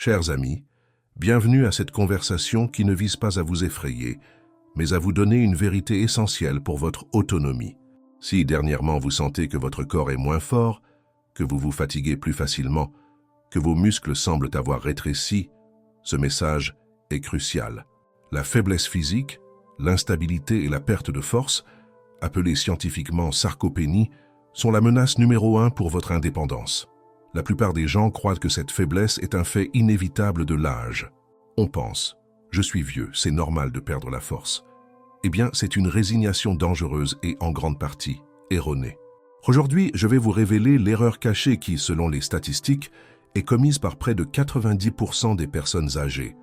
Chers amis, bienvenue à cette conversation qui ne vise pas à vous effrayer, mais à vous donner une vérité essentielle pour votre autonomie. Si dernièrement vous sentez que votre corps est moins fort, que vous vous fatiguez plus facilement, que vos muscles semblent avoir rétréci, ce message est crucial. La faiblesse physique, l'instabilité et la perte de force, appelées scientifiquement sarcopénie, sont la menace numéro 1 pour votre indépendance. La plupart des gens croient que cette faiblesse est un fait inévitable de l'âge. On pense « je suis vieux, c'est normal de perdre la force ». Eh bien, c'est une résignation dangereuse et en grande partie erronée. Aujourd'hui, je vais vous révéler l'erreur cachée qui, selon les statistiques, est commise par près de 90% des personnes âgées.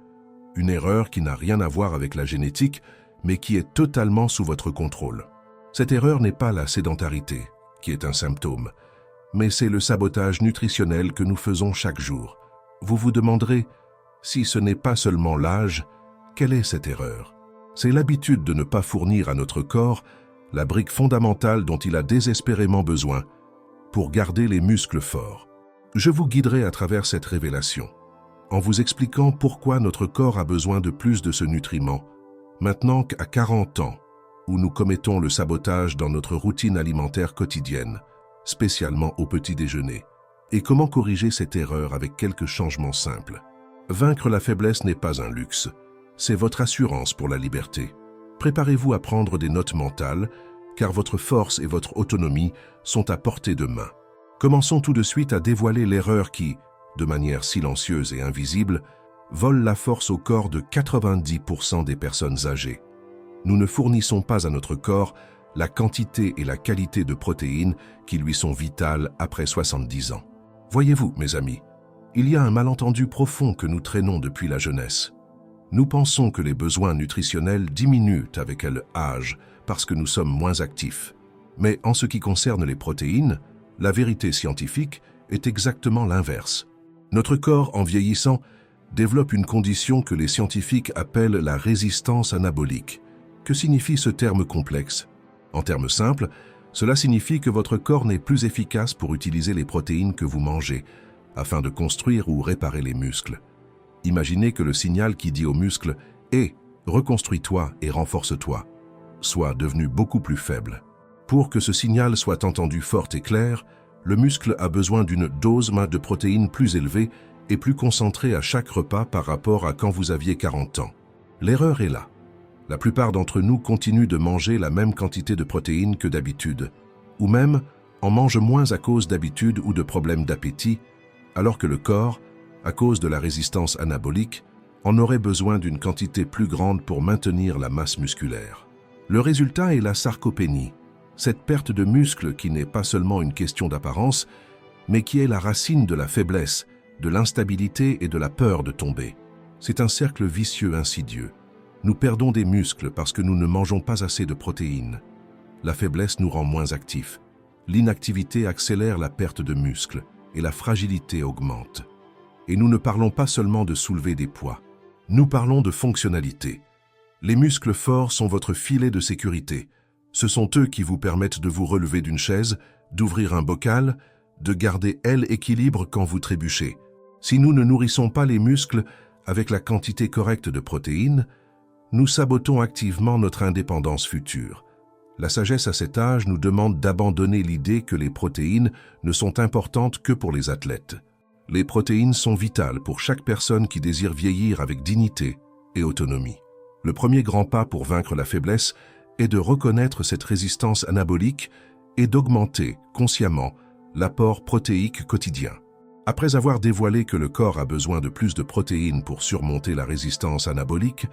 Une erreur qui n'a rien à voir avec la génétique, mais qui est totalement sous votre contrôle. Cette erreur n'est pas la sédentarité, qui est un symptôme, mais c'est le sabotage nutritionnel que nous faisons chaque jour. Vous vous demanderez, si ce n'est pas seulement l'âge, quelle est cette erreur? C'est l'habitude de ne pas fournir à notre corps la brique fondamentale dont il a désespérément besoin pour garder les muscles forts. Je vous guiderai à travers cette révélation, en vous expliquant pourquoi notre corps a besoin de plus de ce nutriment, maintenant qu'à 40 ans, où nous commettons le sabotage dans notre routine alimentaire quotidienne, spécialement au petit déjeuner, et comment corriger cette erreur avec quelques changements simples. Vaincre la faiblesse n'est pas un luxe, c'est votre assurance pour la liberté. Préparez-vous à prendre des notes mentales, car votre force et votre autonomie sont à portée de main. Commençons tout de suite à dévoiler l'erreur qui, de manière silencieuse et invisible, vole la force au corps de 90% des personnes âgées. Nous ne fournissons pas à notre corps la quantité et la qualité de protéines qui lui sont vitales après 70 ans. Voyez-vous, mes amis, il y a un malentendu profond que nous traînons depuis la jeunesse. Nous pensons que les besoins nutritionnels diminuent avec l'âge parce que nous sommes moins actifs. Mais en ce qui concerne les protéines, la vérité scientifique est exactement l'inverse. Notre corps, en vieillissant, développe une condition que les scientifiques appellent la résistance anabolique. Que signifie ce terme complexe? En termes simples, cela signifie que votre corps n'est plus efficace pour utiliser les protéines que vous mangez, afin de construire ou réparer les muscles. Imaginez que le signal qui dit aux muscles « Hé, reconstruis-toi et renforce-toi » soit devenu beaucoup plus faible. Pour que ce signal soit entendu fort et clair, le muscle a besoin d'une dose de protéines plus élevée et plus concentrée à chaque repas par rapport à quand vous aviez 40 ans. L'erreur est là. La plupart d'entre nous continuent de manger la même quantité de protéines que d'habitude, ou même en mangent moins à cause d'habitude ou de problèmes d'appétit, alors que le corps, à cause de la résistance anabolique, en aurait besoin d'une quantité plus grande pour maintenir la masse musculaire. Le résultat est la sarcopénie, cette perte de muscle qui n'est pas seulement une question d'apparence, mais qui est la racine de la faiblesse, de l'instabilité et de la peur de tomber. C'est un cercle vicieux insidieux. Nous perdons des muscles parce que nous ne mangeons pas assez de protéines. La faiblesse nous rend moins actifs. L'inactivité accélère la perte de muscles et la fragilité augmente. Et nous ne parlons pas seulement de soulever des poids. Nous parlons de fonctionnalité. Les muscles forts sont votre filet de sécurité. Ce sont eux qui vous permettent de vous relever d'une chaise, d'ouvrir un bocal, de garder l'équilibre quand vous trébuchez. Si nous ne nourrissons pas les muscles avec la quantité correcte de protéines, nous sabotons activement notre indépendance future. La sagesse à cet âge nous demande d'abandonner l'idée que les protéines ne sont importantes que pour les athlètes. Les protéines sont vitales pour chaque personne qui désire vieillir avec dignité et autonomie. Le premier grand pas pour vaincre la faiblesse est de reconnaître cette résistance anabolique et d'augmenter, consciemment, l'apport protéique quotidien. Après avoir dévoilé que le corps a besoin de plus de protéines pour surmonter la résistance anabolique,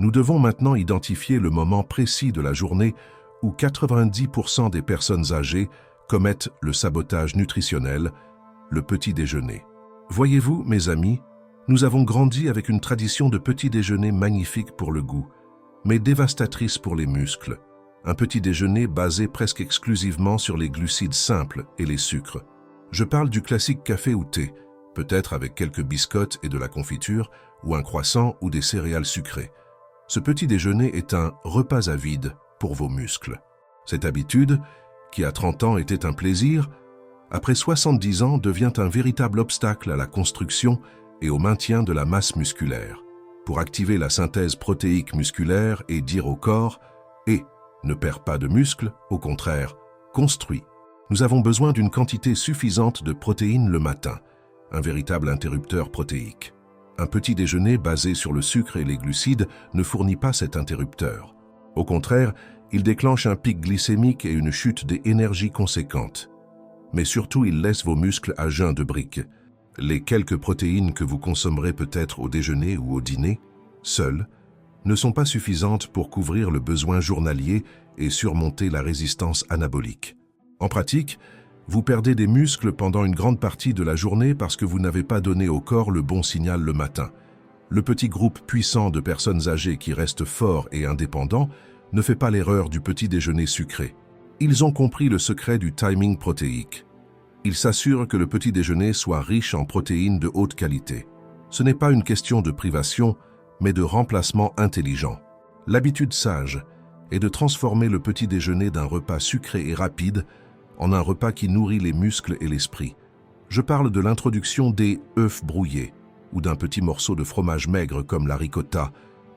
nous devons maintenant identifier le moment précis de la journée où 90% des personnes âgées commettent le sabotage nutritionnel, le petit déjeuner. Voyez-vous, mes amis, nous avons grandi avec une tradition de petit déjeuner magnifique pour le goût, mais dévastatrice pour les muscles. Un petit déjeuner basé presque exclusivement sur les glucides simples et les sucres. Je parle du classique café ou thé, peut-être avec quelques biscottes et de la confiture, ou un croissant ou des céréales sucrées. Ce petit déjeuner est un repas à vide pour vos muscles. Cette habitude, qui à 30 ans était un plaisir, après 70 ans devient un véritable obstacle à la construction et au maintien de la masse musculaire, pour activer la synthèse protéique musculaire et dire au corps « Et, ne perds pas de muscle, au contraire, construis ». Nous avons besoin d'une quantité suffisante de protéines le matin, un véritable interrupteur protéique. Un petit déjeuner basé sur le sucre et les glucides ne fournit pas cet interrupteur. Au contraire, il déclenche un pic glycémique et une chute des énergies conséquentes. Mais surtout, il laisse vos muscles à jeun de briques. Les quelques protéines que vous consommerez peut-être au déjeuner ou au dîner, seules, ne sont pas suffisantes pour couvrir le besoin journalier et surmonter la résistance anabolique. En pratique, vous perdez des muscles pendant une grande partie de la journée parce que vous n'avez pas donné au corps le bon signal le matin. Le petit groupe puissant de personnes âgées qui restent forts et indépendants ne fait pas l'erreur du petit déjeuner sucré. Ils ont compris le secret du timing protéique. Ils s'assurent que le petit déjeuner soit riche en protéines de haute qualité. Ce n'est pas une question de privation, mais de remplacement intelligent. L'habitude sage est de transformer le petit déjeuner d'un repas sucré et rapide en un repas qui nourrit les muscles et l'esprit. Je parle de l'introduction des œufs brouillés, ou d'un petit morceau de fromage maigre comme la ricotta,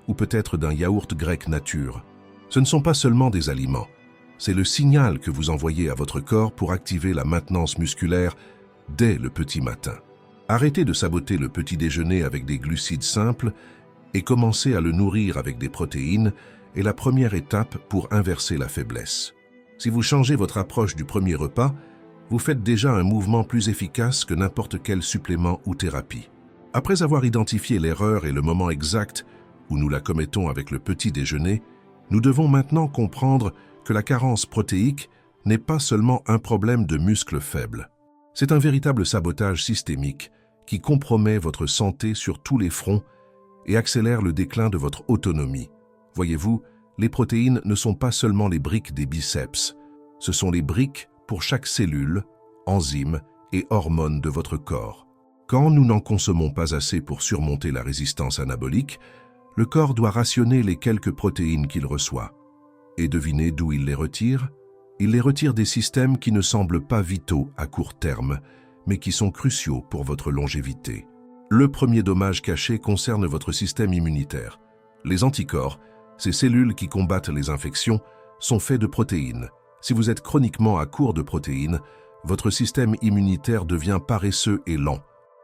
ou peut-être d'un yaourt grec nature. Ce ne sont pas seulement des aliments, c'est le signal que vous envoyez à votre corps pour activer la maintenance musculaire dès le petit matin. Arrêtez de saboter le petit déjeuner avec des glucides simples et commencez à le nourrir avec des protéines est la première étape pour inverser la faiblesse. Si vous changez votre approche du premier repas, vous faites déjà un mouvement plus efficace que n'importe quel supplément ou thérapie. Après avoir identifié l'erreur et le moment exact où nous la commettons avec le petit déjeuner, nous devons maintenant comprendre que la carence protéique n'est pas seulement un problème de muscles faibles. C'est un véritable sabotage systémique qui compromet votre santé sur tous les fronts et accélère le déclin de votre autonomie. Voyez-vous, les protéines ne sont pas seulement les briques des biceps, ce sont les briques pour chaque cellule, enzyme et hormone de votre corps. Quand nous n'en consommons pas assez pour surmonter la résistance anabolique, le corps doit rationner les quelques protéines qu'il reçoit. Et devinez d'où il les retire? Il les retire des systèmes qui ne semblent pas vitaux à court terme, mais qui sont cruciaux pour votre longévité. Le premier dommage caché concerne votre système immunitaire. Les anticorps, ces cellules qui combattent les infections, sont faits de protéines. Si vous êtes chroniquement à court de protéines, votre système immunitaire devient paresseux et lent.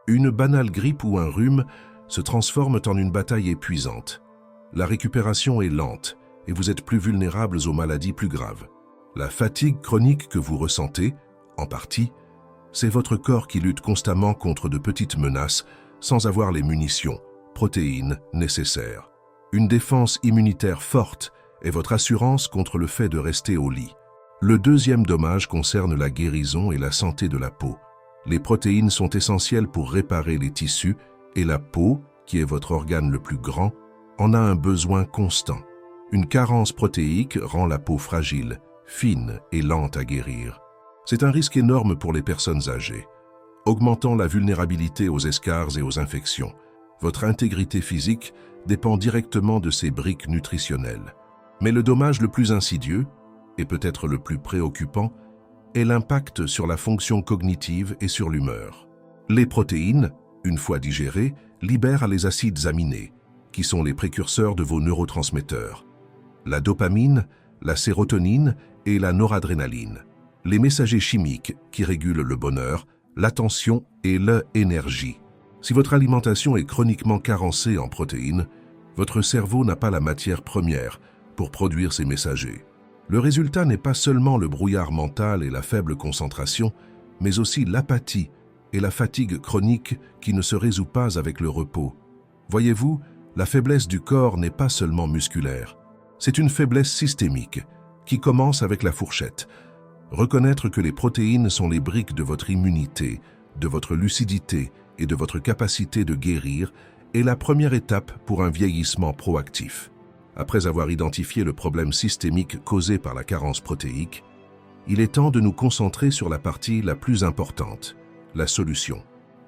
Une banale grippe ou un rhume se transforment en une bataille épuisante. La récupération est lente et vous êtes plus vulnérables aux maladies plus graves. La fatigue chronique que vous ressentez, en partie, c'est votre corps qui lutte constamment contre de petites menaces sans avoir les munitions, protéines nécessaires. Une défense immunitaire forte est votre assurance contre le fait de rester au lit. Le deuxième dommage concerne la guérison et la santé de la peau. Les protéines sont essentielles pour réparer les tissus et la peau, qui est votre organe le plus grand, en a un besoin constant. Une carence protéique rend la peau fragile, fine et lente à guérir. C'est un risque énorme pour les personnes âgées, augmentant la vulnérabilité aux escarres et aux infections. Votre intégrité physique dépend directement de ces briques nutritionnelles. Mais le dommage le plus insidieux, et peut-être le plus préoccupant, est l'impact sur la fonction cognitive et sur l'humeur. Les protéines, une fois digérées, libèrent les acides aminés, qui sont les précurseurs de vos neurotransmetteurs. La dopamine, la sérotonine et la noradrénaline, les messagers chimiques qui régulent le bonheur, l'attention et l'énergie. Si votre alimentation est chroniquement carencée en protéines, votre cerveau n'a pas la matière première pour produire ces messagers. Le résultat n'est pas seulement le brouillard mental et la faible concentration, mais aussi l'apathie et la fatigue chronique qui ne se résout pas avec le repos. Voyez-vous, la faiblesse du corps n'est pas seulement musculaire. C'est une faiblesse systémique qui commence avec la fourchette. Reconnaître que les protéines sont les briques de votre immunité, de votre lucidité et de votre capacité de guérir est la première étape pour un vieillissement proactif. Après avoir identifié le problème systémique causé par la carence protéique, il est temps de nous concentrer sur la partie la plus importante, la solution.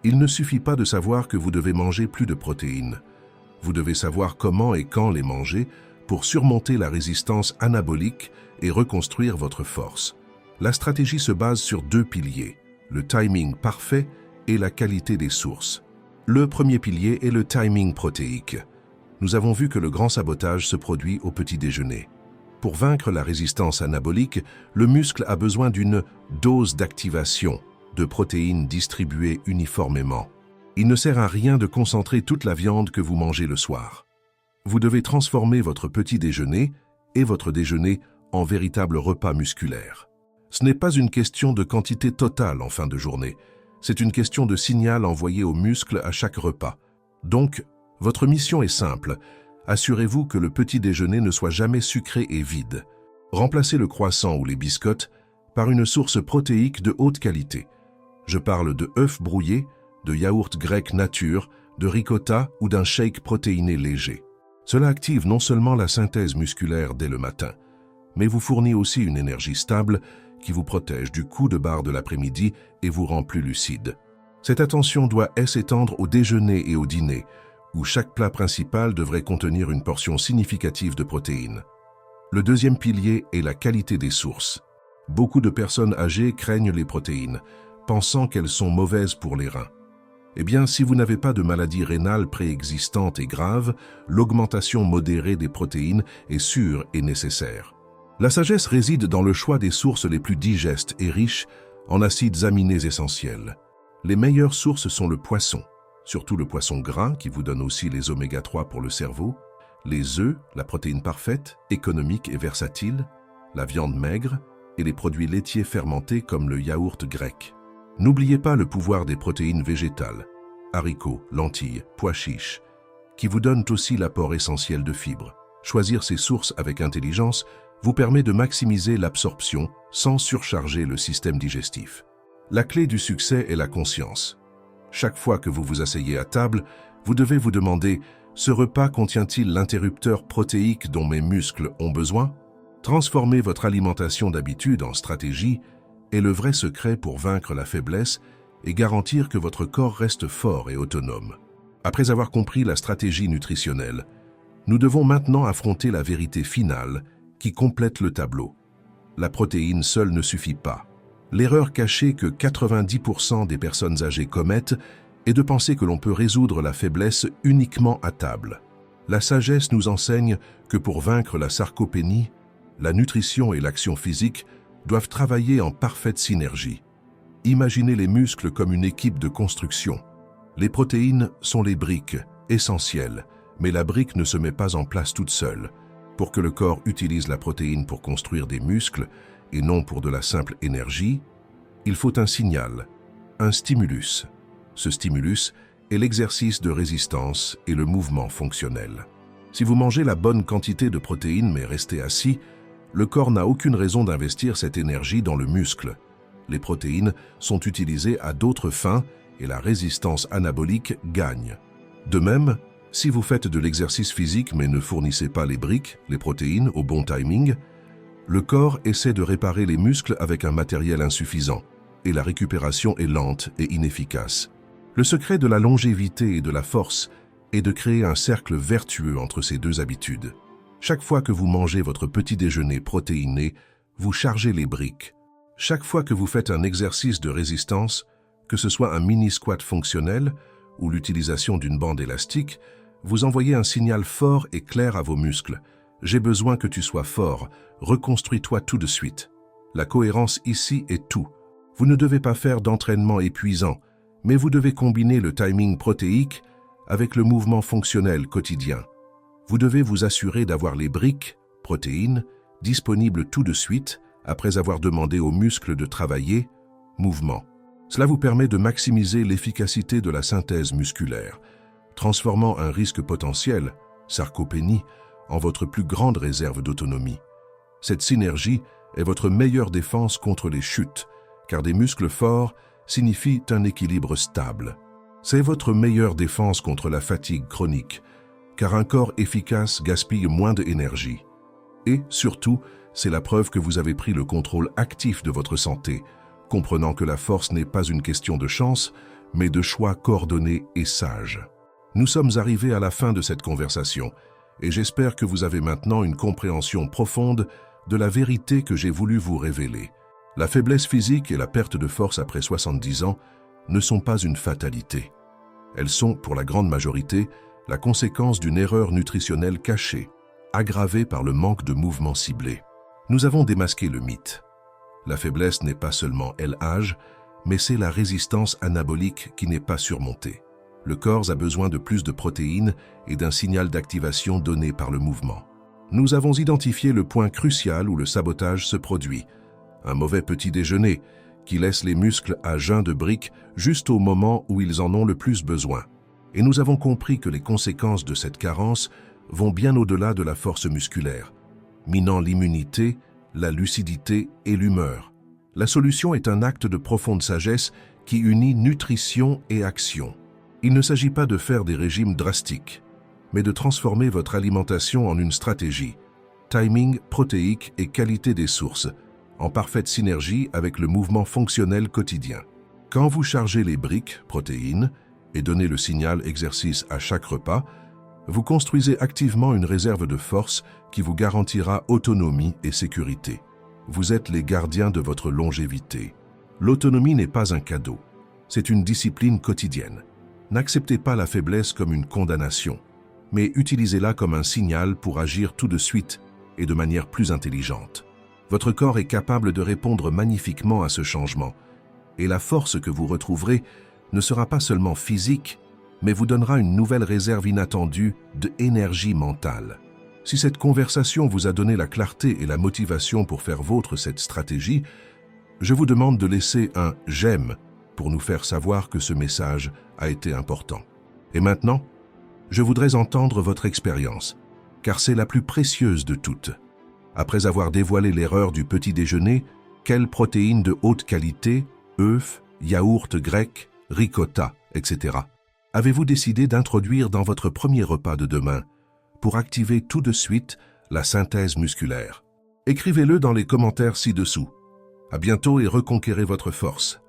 Il ne suffit pas de savoir que vous devez manger plus de protéines. Vous devez savoir comment et quand les manger pour surmonter la résistance anabolique et reconstruire votre force. La stratégie se base sur deux piliers, le timing parfait et la qualité des sources. Le premier pilier est le timing protéique. Nous avons vu que le grand sabotage se produit au petit déjeuner. Pour vaincre la résistance anabolique, le muscle a besoin d'une dose d'activation de protéines distribuées uniformément. Il ne sert à rien de concentrer toute la viande que vous mangez le soir. Vous devez transformer votre petit déjeuner et votre déjeuner en véritable repas musculaire. Ce n'est pas une question de quantité totale en fin de journée, c'est une question de signal envoyé aux muscles à chaque repas. Donc, votre mission est simple. Assurez-vous que le petit déjeuner ne soit jamais sucré et vide. Remplacez le croissant ou les biscottes par une source protéique de haute qualité. Je parle de œufs brouillés, de yaourt grec nature, de ricotta ou d'un shake protéiné léger. Cela active non seulement la synthèse musculaire dès le matin, mais vous fournit aussi une énergie stable qui vous protège du coup de barre de l'après-midi et vous rend plus lucide. Cette attention doit s'étendre au déjeuner et au dîner, où chaque plat principal devrait contenir une portion significative de protéines. Le deuxième pilier est la qualité des sources. Beaucoup de personnes âgées craignent les protéines, pensant qu'elles sont mauvaises pour les reins. Eh bien, si vous n'avez pas de maladie rénale préexistante et grave, l'augmentation modérée des protéines est sûre et nécessaire. La sagesse réside dans le choix des sources les plus digestes et riches en acides aminés essentiels. Les meilleures sources sont le poisson, surtout le poisson gras qui vous donne aussi les oméga 3 pour le cerveau, les œufs, la protéine parfaite, économique et versatile, la viande maigre et les produits laitiers fermentés comme le yaourt grec. N'oubliez pas le pouvoir des protéines végétales, haricots, lentilles, pois chiches, qui vous donnent aussi l'apport essentiel de fibres. Choisir ces sources avec intelligence vous permet de maximiser l'absorption sans surcharger le système digestif. La clé du succès est la conscience. Chaque fois que vous vous asseyez à table, vous devez vous demander « Ce repas contient-il l'interrupteur protéique dont mes muscles ont besoin ?» Transformer votre alimentation d'habitude en stratégie est le vrai secret pour vaincre la faiblesse et garantir que votre corps reste fort et autonome. Après avoir compris la stratégie nutritionnelle, nous devons maintenant affronter la vérité finale qui complète le tableau. La protéine seule ne suffit pas. L'erreur cachée que 90% des personnes âgées commettent est de penser que l'on peut résoudre la faiblesse uniquement à table. La sagesse nous enseigne que pour vaincre la sarcopénie, la nutrition et l'action physique doivent travailler en parfaite synergie. Imaginez les muscles comme une équipe de construction. Les protéines sont les briques, essentielles, mais la brique ne se met pas en place toute seule. Pour que le corps utilise la protéine pour construire des muscles et non pour de la simple énergie, il faut un signal, un stimulus. Ce stimulus est l'exercice de résistance et le mouvement fonctionnel. Si vous mangez la bonne quantité de protéines mais restez assis, le corps n'a aucune raison d'investir cette énergie dans le muscle. Les protéines sont utilisées à d'autres fins et la résistance anabolique gagne. De même, si vous faites de l'exercice physique mais ne fournissez pas les briques, les protéines, au bon timing, le corps essaie de réparer les muscles avec un matériel insuffisant et la récupération est lente et inefficace. Le secret de la longévité et de la force est de créer un cercle vertueux entre ces deux habitudes. Chaque fois que vous mangez votre petit déjeuner protéiné, vous chargez les briques. Chaque fois que vous faites un exercice de résistance, que ce soit un mini-squat fonctionnel ou l'utilisation d'une bande élastique, vous envoyez un signal fort et clair à vos muscles. J'ai besoin que tu sois fort, reconstruis-toi tout de suite. La cohérence ici est tout. Vous ne devez pas faire d'entraînement épuisant, mais vous devez combiner le timing protéique avec le mouvement fonctionnel quotidien. Vous devez vous assurer d'avoir les briques, protéines, disponibles tout de suite après avoir demandé aux muscles de travailler, mouvement. Cela vous permet de maximiser l'efficacité de la synthèse musculaire, transformant un risque potentiel, sarcopénie, en votre plus grande réserve d'autonomie. Cette synergie est votre meilleure défense contre les chutes, car des muscles forts signifient un équilibre stable. C'est votre meilleure défense contre la fatigue chronique, car un corps efficace gaspille moins d'énergie. Et, surtout, c'est la preuve que vous avez pris le contrôle actif de votre santé, comprenant que la force n'est pas une question de chance, mais de choix coordonnés et sages. Nous sommes arrivés à la fin de cette conversation, et j'espère que vous avez maintenant une compréhension profonde de la vérité que j'ai voulu vous révéler. La faiblesse physique et la perte de force après 70 ans ne sont pas une fatalité. Elles sont, pour la grande majorité, la conséquence d'une erreur nutritionnelle cachée, aggravée par le manque de mouvements ciblés. Nous avons démasqué le mythe. La faiblesse n'est pas seulement LH, mais c'est la résistance anabolique qui n'est pas surmontée. Le corps a besoin de plus de protéines et d'un signal d'activation donné par le mouvement. Nous avons identifié le point crucial où le sabotage se produit. Un mauvais petit déjeuner qui laisse les muscles à jeun de briques juste au moment où ils en ont le plus besoin. Et nous avons compris que les conséquences de cette carence vont bien au-delà de la force musculaire, minant l'immunité, la lucidité et l'humeur. La solution est un acte de profonde sagesse qui unit nutrition et action. Il ne s'agit pas de faire des régimes drastiques, mais de transformer votre alimentation en une stratégie, timing protéique et qualité des sources, en parfaite synergie avec le mouvement fonctionnel quotidien. Quand vous chargez les briques, protéines, et donnez le signal exercice à chaque repas, vous construisez activement une réserve de force qui vous garantira autonomie et sécurité. Vous êtes les gardiens de votre longévité. L'autonomie n'est pas un cadeau, c'est une discipline quotidienne. N'acceptez pas la faiblesse comme une condamnation, mais utilisez-la comme un signal pour agir tout de suite et de manière plus intelligente. Votre corps est capable de répondre magnifiquement à ce changement, et la force que vous retrouverez ne sera pas seulement physique, mais vous donnera une nouvelle réserve inattendue d'énergie mentale. Si cette conversation vous a donné la clarté et la motivation pour faire vôtre cette stratégie, je vous demande de laisser un « j'aime » pour nous faire savoir que ce message a été important. Et maintenant, je voudrais entendre votre expérience, car c'est la plus précieuse de toutes. Après avoir dévoilé l'erreur du petit déjeuner, quelles protéines de haute qualité, œufs, yaourt grec, ricotta, etc. avez-vous décidé d'introduire dans votre premier repas de demain pour activer tout de suite la synthèse musculaire? Écrivez-le dans les commentaires ci-dessous. À bientôt et reconquérez votre force.